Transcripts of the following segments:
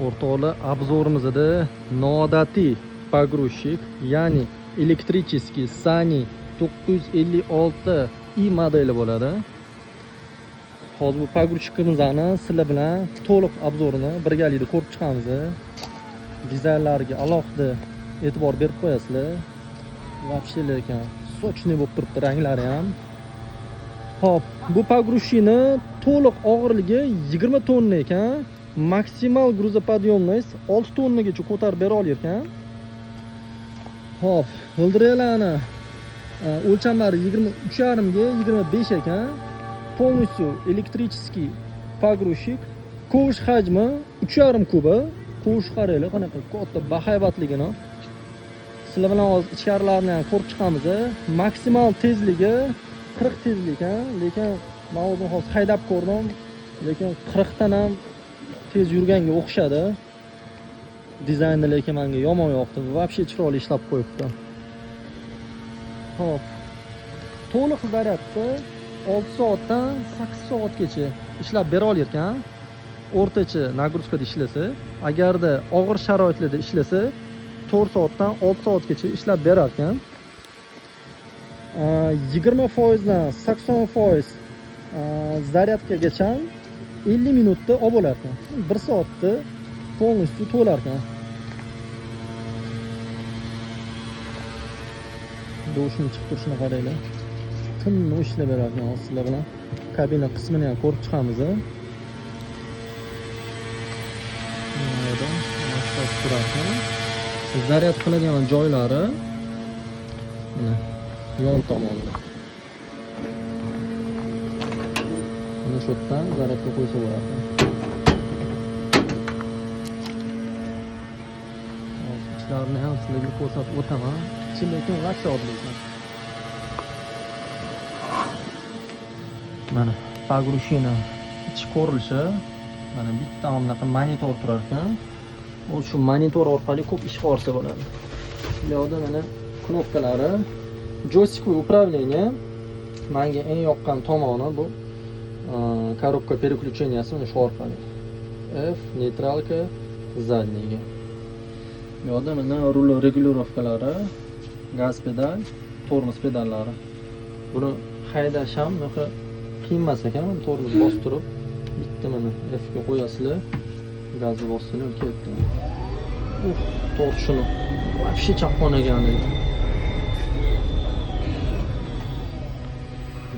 O'rtoqlar, obzorimizda noodatiy pogrushik, ya'ni elektricheskiy Sani 956i modeli bo'ladi. Hozir bu pogrushikimizni sizlar bilan to'liq obzorini birgalikda ko'rib chiqamiz. Dizaynlariga alohida e'tibor berib qo'yasizlar. Вообще lekin sochniy bo'lib turibdi ranglari ham. Hop, bu pogrushikni to'liq og'irligi 20 tonna ekan. Maksimal gruzopodъемность 6 tonnagacha ko'tarib bera olar ekan. Hop, g'ildiraklarni o'lchamlari 23,5 ga 25 ekan. Полностью электрический pogrushik. Ko'sh hajmi 3,5 kuba. Ko'sh qaranglar, qanaqa katta bahaybatligini. Sizlar bilan hozir ichkarilarini ham ko'rib chiqamiz. Maksimal tezligi 40 tezlik ekan, lekin men o'zim hozir haydab ko'rdim. Lekin 40 dan ham tez yurganga o'xshadi. Dizayni lekin menga yomon yoqdi. Вообще chiroyli ishlab qo'yibdi. Hop. To'liq zaryadda 6 soatdan 8 soatgacha ishlab bera olar ekan. O'rtacha nagruzkada ishlasa, agarda og'ir sharoitlarda ishlasa, 4 soatdan 6 soatgacha ishlab berar ekan. 20% dan 80% zaryadkagacha 50 minutda olib bo'lar ekan. 1 soatda полностью to'lar ekan. Do'shni chiqib turishini qaranglar. Tinmay ishlab berar ekan sizlar bilan. Kabina qismini ham ko'rib chiqamiz. Zaryad qiladigan joylari mana yon tomonda. Mana shu yerdan zaryadga qo'ysa bo'ladi. Ichlarini ham sizlarga ko'rsatib o'taman. Ichi lekin g'asha oddiy. Mana pogrushikni ichi ko'rilishi. Mana bitta bunaqa monitor turar ekan. O shu monitor orqali ko'p ish qilsa bo'ladi. Bu yerda mana knopkalari, joystick upravlение. Menga eng yoqqan tomoni bu коробка переключенияsi mana shu orqali. F neytralka заднийga. Bu yerda mana rul regulirovkalari, gaz pedal, tormoz pedallari. Buni haydash ham qiyin emas ekan. Tormoz bostirib bitta mana F ga qo'yasizlar. Gazni bostirib ketdi. Tortishini вообще chapqonagan edi.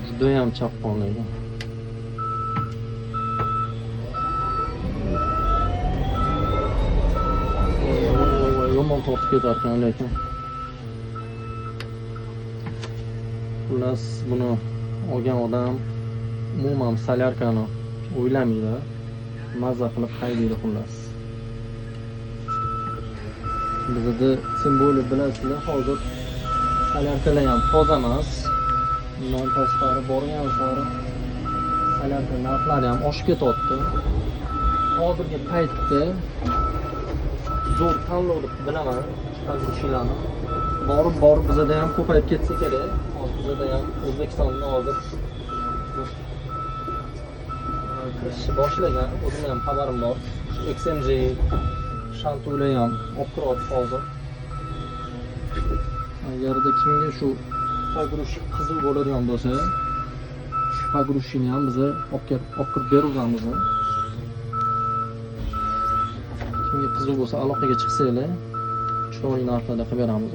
Juda ham chapqonagan. Yomon tortib ketar ekan lekin. Xullas buni olgan odam umuman solyarkani o'ylamaydi. Mazza qilib haydaydi xullas. Bizda simvoli bilasizlar, hozir solyarkalar ham toza emas. Bundan tashqari borgan sari solyarka narxlari ham oshib ketyapti. Hozirgi paytda zo'r tanlov deb bilaman pogrushiklarni. Borib bizda ham ko'payib ketsa kerak. Hozir bizda ham O'zbekistonda hozir kirishni boshlagan, o'zim ham xabarim bor. XMG Shantular ham olib kiryapti hozir. Agarda kimga shu pogrushik qiziq bo'ladigan bo'lsa, pogrushikni ham biz olib kirib beramiz. Kimga qiziq bo'lsa aloqaga chiqsanglar, chiroyli narxlarda qilib beramiz.